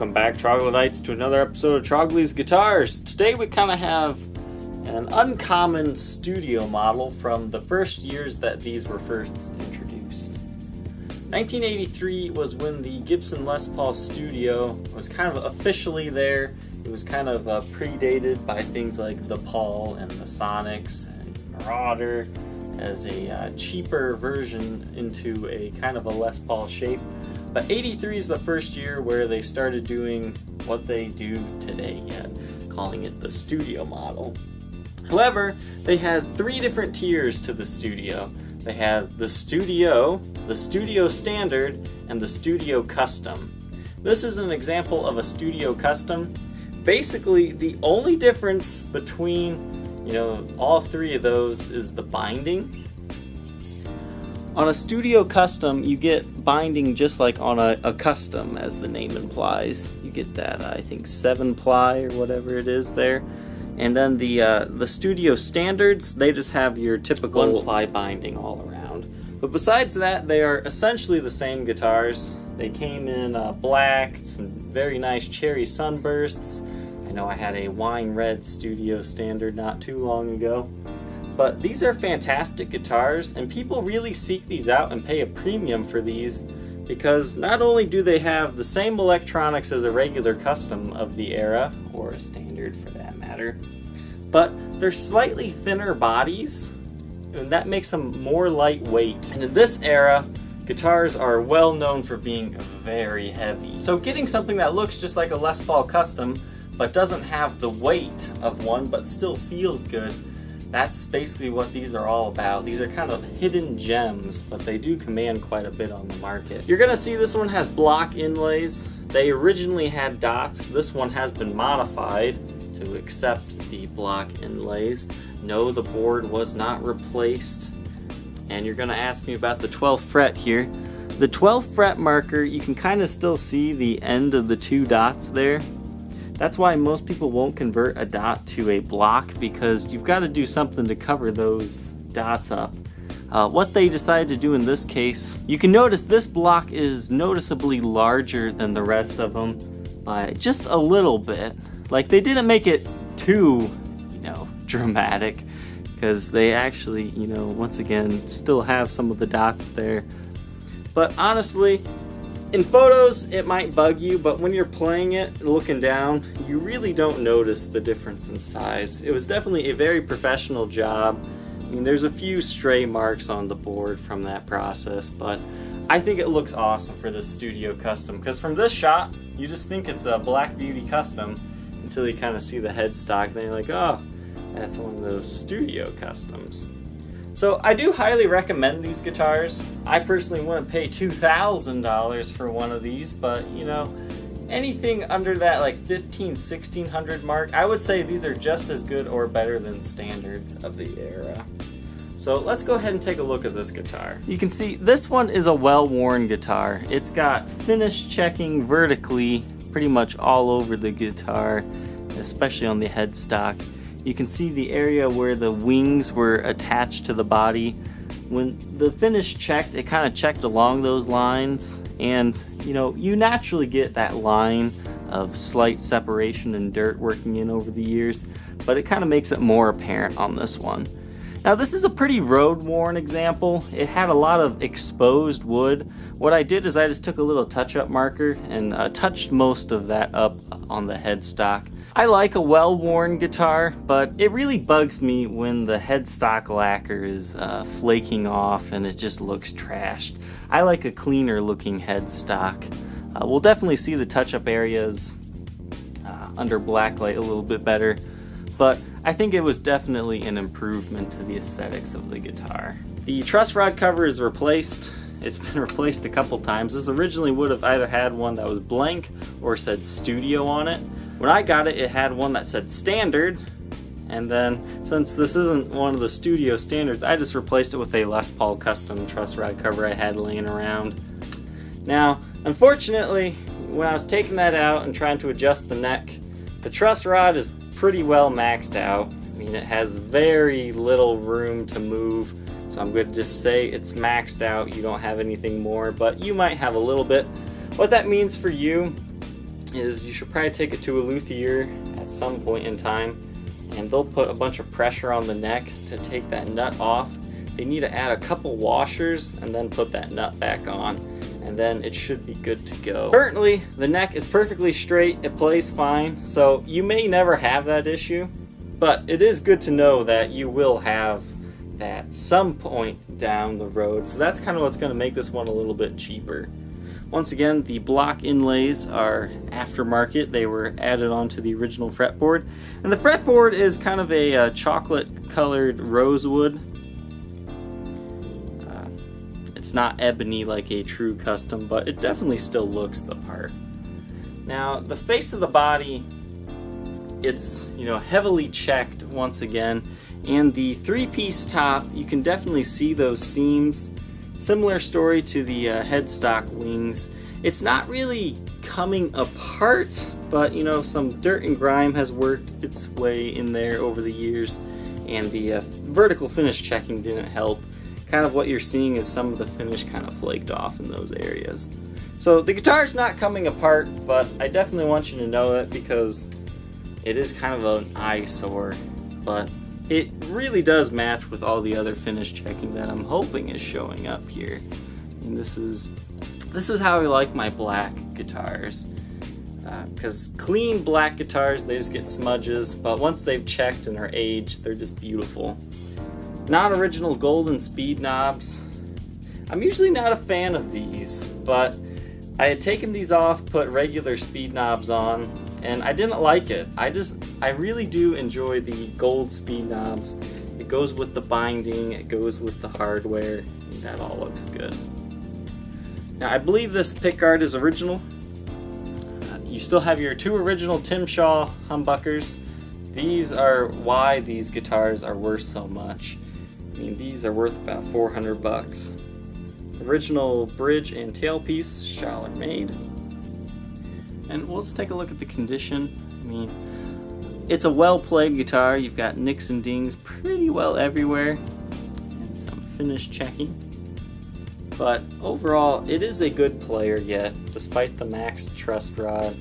Welcome back, Troglodytes, to another episode of Trogly's Guitars. Today we kind of have an uncommon studio model from the first years that these were first introduced. 1983 was when the Gibson Les Paul Studio was kind of officially there. It was kind of predated by things like the Paul and the Sonics and Marauder as a cheaper version into a kind of a Les Paul shape. But 83 is the first year where they started doing what they do today yet, calling it the studio model. However, they had three different tiers to the studio. They had the studio standard, and the studio custom. This is an example of a studio custom. Basically, the only difference between, all three of those is the binding. On a studio custom, you get binding just like on a custom, as the name implies. You get that, I think, 7-ply or whatever it is there. And then the studio standards, they just have your typical 1-ply binding all around. But besides that, they are essentially the same guitars. They came in black, some very nice cherry sunbursts. I know I had a wine red studio standard not too long ago. But these are fantastic guitars, and people really seek these out and pay a premium for these because not only do they have the same electronics as a regular custom of the era, or a standard for that matter, but they're slightly thinner bodies, and that makes them more lightweight. And in this era, guitars are well known for being very heavy. So getting something that looks just like a Les Paul custom, but doesn't have the weight of one, but still feels good, that's basically what these are all about. These are kind of hidden gems, but they do command quite a bit on the market. You're gonna see this one has block inlays. They originally had dots. This one has been modified to accept the block inlays. No, the board was not replaced. And you're gonna ask me about the 12th fret here. The 12th fret marker, you can kind of still see the end of the two dots there. That's why most people won't convert a dot to a block, because you've got to do something to cover those dots up. What they decided to do in this case, you can notice this block is noticeably larger than the rest of them by just a little bit. Like, they didn't make it too, dramatic, because they actually, once again, still have some of the dots there. But honestly, in photos, it might bug you, but when you're playing it and looking down, you really don't notice the difference in size. It was definitely a very professional job. I mean, there's a few stray marks on the board from that process, but I think it looks awesome for this studio custom, because from this shot, you just think it's a Black Beauty custom until you kind of see the headstock, then you're like, oh, that's one of those studio customs. So I do highly recommend these guitars. I personally wouldn't pay $2,000 for one of these, but anything under that like $1,500-$1,600 mark, I would say these are just as good or better than standards of the era. So let's go ahead and take a look at this guitar. You can see this one is a well-worn guitar. It's got finish checking vertically pretty much all over the guitar, especially on the headstock. You can see the area where the wings were attached to the body. When the finish checked, it kind of checked along those lines, and you naturally get that line of slight separation and dirt working in over the years, but it kind of makes it more apparent on this one. Now, this is a pretty road-worn example. It had a lot of exposed wood. What I did is I just took a little touch-up marker and touched most of that up on the headstock. I like a well-worn guitar, but it really bugs me when the headstock lacquer is flaking off and it just looks trashed. I like a cleaner looking headstock. We'll definitely see the touch-up areas under Blacklight a little bit better, but I think it was definitely an improvement to the aesthetics of the guitar. The truss rod cover is replaced. It's been replaced a couple times. This originally would have either had one that was blank or said studio on it. When I got it, it had one that said standard, and then since this isn't one of the studio standards, I just replaced it with a Les Paul custom truss rod cover I had laying around. Now, unfortunately, when I was taking that out and trying to adjust the neck, the truss rod is pretty well maxed out. I mean, it has very little room to move, so I'm going to just say it's maxed out. You don't have anything more, but you might have a little bit. What that means for you is you should probably take it to a luthier at some point in time, and they'll put a bunch of pressure on the neck to take that nut off. They need to add a couple washers and then put that nut back on, and then it should be good to go. Currently, the neck is perfectly straight, it plays fine, so you may never have that issue, but it is good to know that you will have that some point down the road, so that's kind of what's going to make this one a little bit cheaper. Once again, the block inlays are aftermarket. They were added onto the original fretboard, and the fretboard is kind of a chocolate colored rosewood. It's not ebony like a true custom, but it definitely still looks the part. Now, the face of the body, it's, you know, heavily checked once again, and the three-piece top, you can definitely see those seams. Similar story to the headstock wings. It's not really coming apart, but you know, some dirt and grime has worked its way in there over the years, and the vertical finish checking didn't help. Kind of what you're seeing is some of the finish kind of flaked off in those areas. So the guitar's not coming apart, but I definitely want you to know it because it is kind of an eyesore, but it really does match with all the other finish checking that I'm hoping is showing up here. And this is how I like my black guitars. Because clean black guitars, they just get smudges, but once they've checked and are aged, they're just beautiful. Non-original golden speed knobs. I'm usually not a fan of these, but I had taken these off, put regular speed knobs on, and I didn't like it. I really do enjoy the gold speed knobs. It goes with the binding, it goes with the hardware, and that all looks good. Now I believe this pickguard is original. You still have your two original Tim Shaw humbuckers. These are why these guitars are worth so much. I mean, these are worth about 400 bucks. Original bridge and tailpiece, Schaller made. And let's take a look at the condition. I mean, it's a well-played guitar. You've got nicks and dings pretty well everywhere, and some finish checking. But overall, it is a good player yet, despite the maxed truss rod.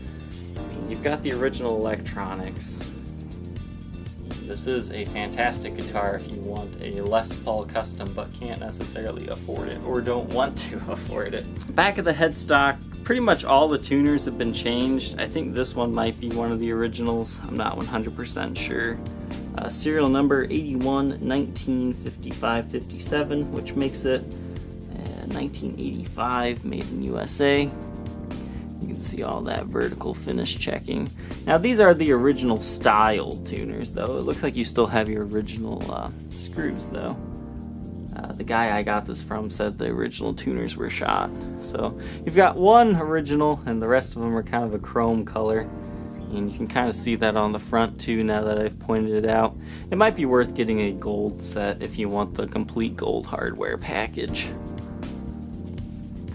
I mean, you've got the original electronics. This is a fantastic guitar if you want a Les Paul custom but can't necessarily afford it or don't want to afford it. Back of the headstock, pretty much all the tuners have been changed. I think this one might be one of the originals. I'm not 100% sure. Serial number 81 19 55 57, which makes it 1985, made in USA. You can see all that vertical finish checking. Now these are the original style tuners though. It looks like you still have your original screws though. The guy I got this from said the original tuners were shot. So you've got one original and the rest of them are kind of a chrome color. And you can kind of see that on the front too now that I've pointed it out. It might be worth getting a gold set if you want the complete gold hardware package.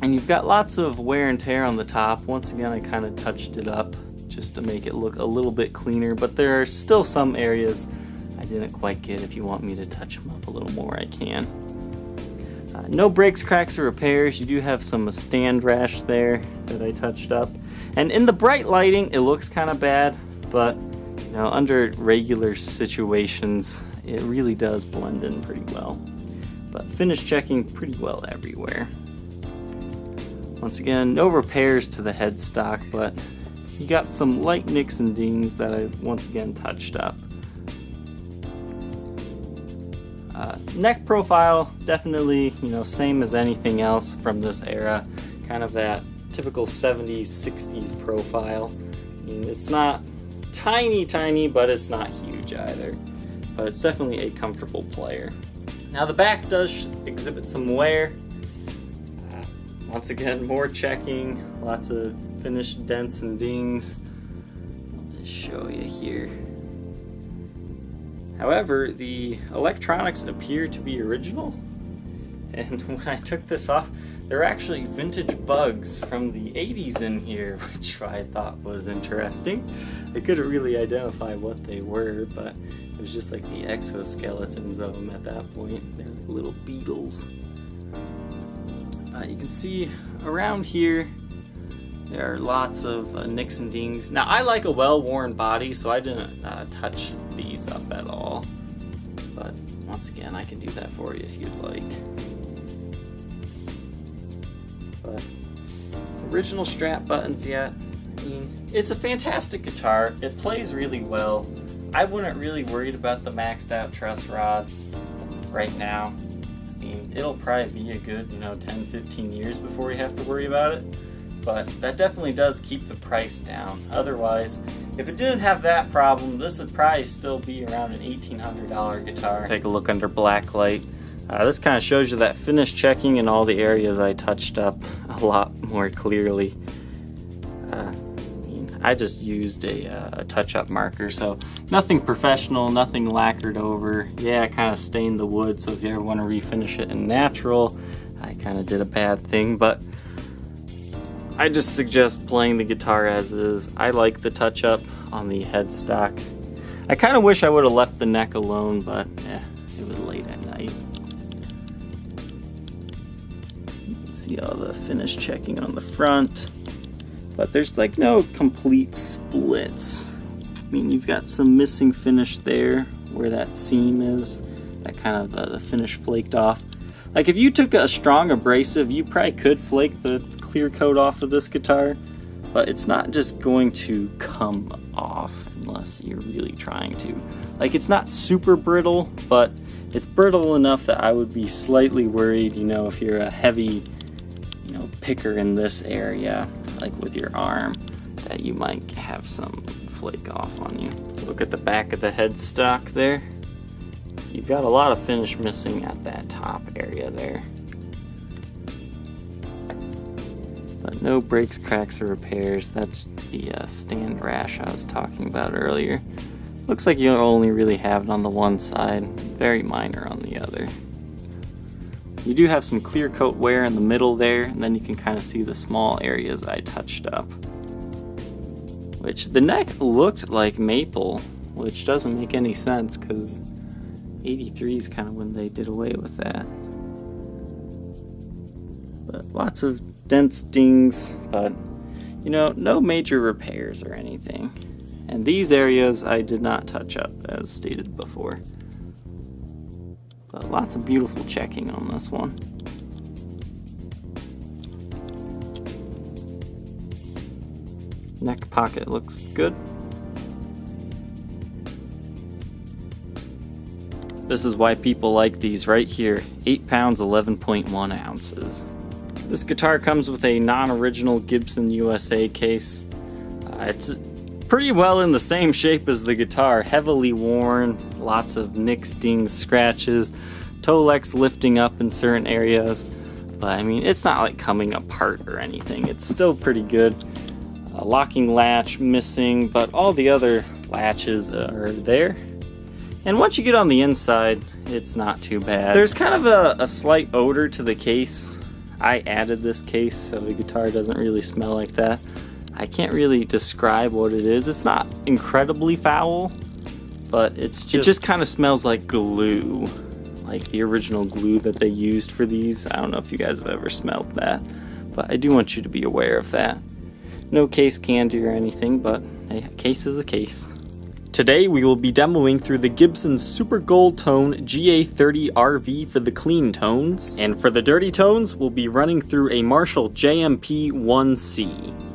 And you've got lots of wear and tear on the top. Once again, I kind of touched it up just to make it look a little bit cleaner, but there are still some areas I didn't quite get. If you want me to touch them up a little more, I can. No breaks, cracks, or repairs. You do have some stand rash there that I touched up. And in the bright lighting, it looks kind of bad, but you know, under regular situations, it really does blend in pretty well. But finish checking pretty well everywhere. Once again, no repairs to the headstock, but you got some light nicks and dings that I once again touched up. Neck profile, definitely, you know, same as anything else from this era. Kind of that typical 70s, 60s profile. I mean, it's not tiny, but it's not huge either. But it's definitely a comfortable player. Now the back does exhibit some wear. Once again, more checking, lots of finished dents and dings. I'll just show you here. However, the electronics appear to be original. And when I took this off, there are actually vintage bugs from the 80s in here, which I thought was interesting. I couldn't really identify what they were, but it was just like the exoskeletons of them at that point. They're like little beetles. You can see around here, There are lots of nicks and dings. Now, I like a well-worn body, so I didn't touch these up at all. But once again, I can do that for you if you'd like. But original strap buttons yet. I mean, it's a fantastic guitar. It plays really well. I wouldn't really worried about the maxed out truss rod right now. I mean, it'll probably be a good, 10, 15 years before we have to worry about it. But that definitely does keep the price down. Otherwise, if it didn't have that problem, this would probably still be around an $1,800 guitar. Take a look under Blacklight. This kind of shows you that finish checking in all the areas I touched up a lot more clearly. I just used a touch-up marker, so nothing professional, nothing lacquered over. Yeah, I kind of stained the wood, so if you ever want to refinish it in natural, I kind of did a bad thing, but I just suggest playing the guitar as is. I like the touch-up on the headstock. I kind of wish I would have left the neck alone, but it was late at night. You can see all the finish checking on the front. But there's like no complete splits. I mean, you've got some missing finish there where that seam is. That kind of the finish flaked off. Like if you took a strong abrasive, you probably could flake the clear coat off of this guitar, but it's not just going to come off unless you're really trying to. Like it's not super brittle, but it's brittle enough that I would be slightly worried, if you're a heavy, picker in this area, like with your arm, that you might have some flake off on you. Look at the back of the headstock there. So you've got a lot of finish missing at that top area there. But no breaks, cracks, or repairs. That's the stand rash I was talking about earlier. Looks like you only really have it on the one side, very minor on the other. You do have some clear coat wear in the middle there, and then you can kind of see the small areas I touched up. Which the neck looked like maple, which doesn't make any sense because 83 is kind of when they did away with that. But lots of dents, dings, but no major repairs or anything. And these areas I did not touch up as stated before. But lots of beautiful checking on this one. Neck pocket looks good. This is why people like these right here. 8 pounds, 11.1 ounces. This guitar comes with a non-original Gibson USA case. It's pretty well in the same shape as the guitar, heavily worn, lots of nicks, dings, scratches, Tolex lifting up in certain areas, but I mean it's not like coming apart or anything. It's still pretty good. A locking latch missing, but all the other latches are there. And once you get on the inside, it's not too bad. There's kind of a slight odor to the case. I added this case so the guitar doesn't really smell like that. I can't really describe what it is. It's not incredibly foul, but it just kind of smells like glue, like the original glue that they used for these. I don't know if you guys have ever smelled that, but I do want you to be aware of that. No case candy or anything, but a case is a case. Today we will be demoing through the Gibson Super Gold Tone GA30 RV for the clean tones, and for the dirty tones we'll be running through a Marshall JMP 1C.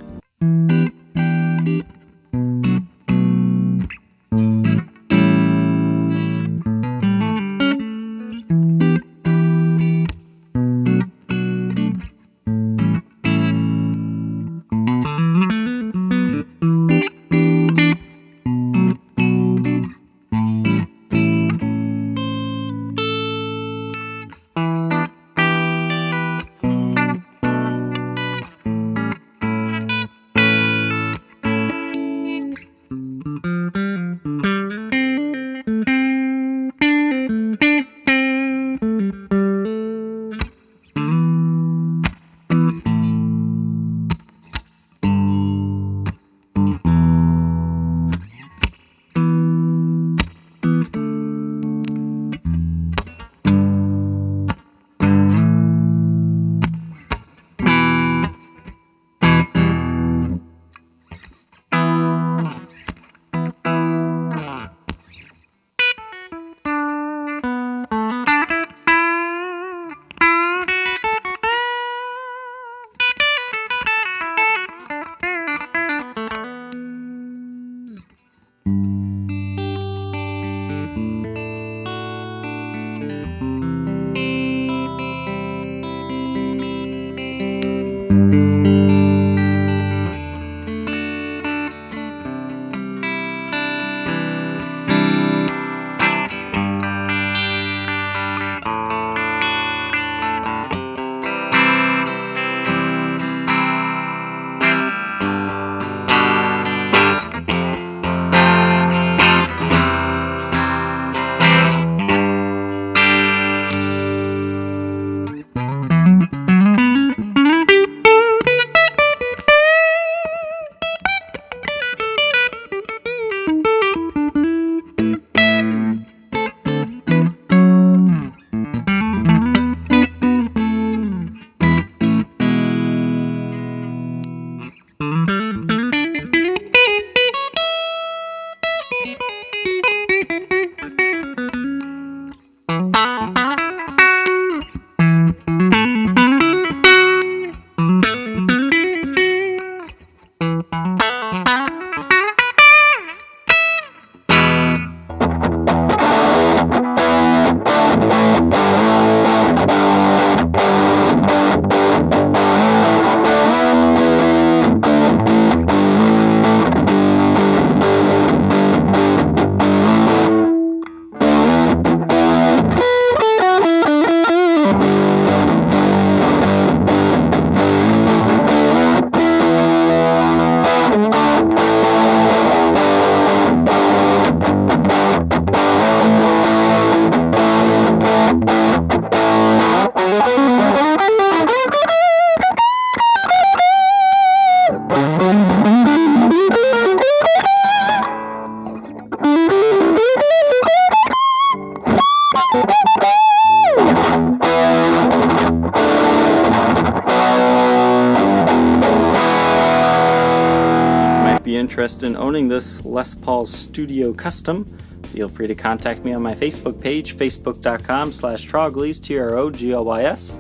be interested in owning this Les Paul Studio Custom, feel free to contact me on my Facebook page, facebook.com/Troglys, Troglys,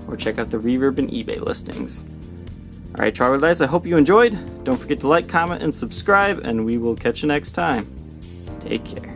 or check out the Reverb and eBay listings. Alright, Troglodytes, I hope you enjoyed. Don't forget to like, comment, and subscribe, and we will catch you next time. Take care.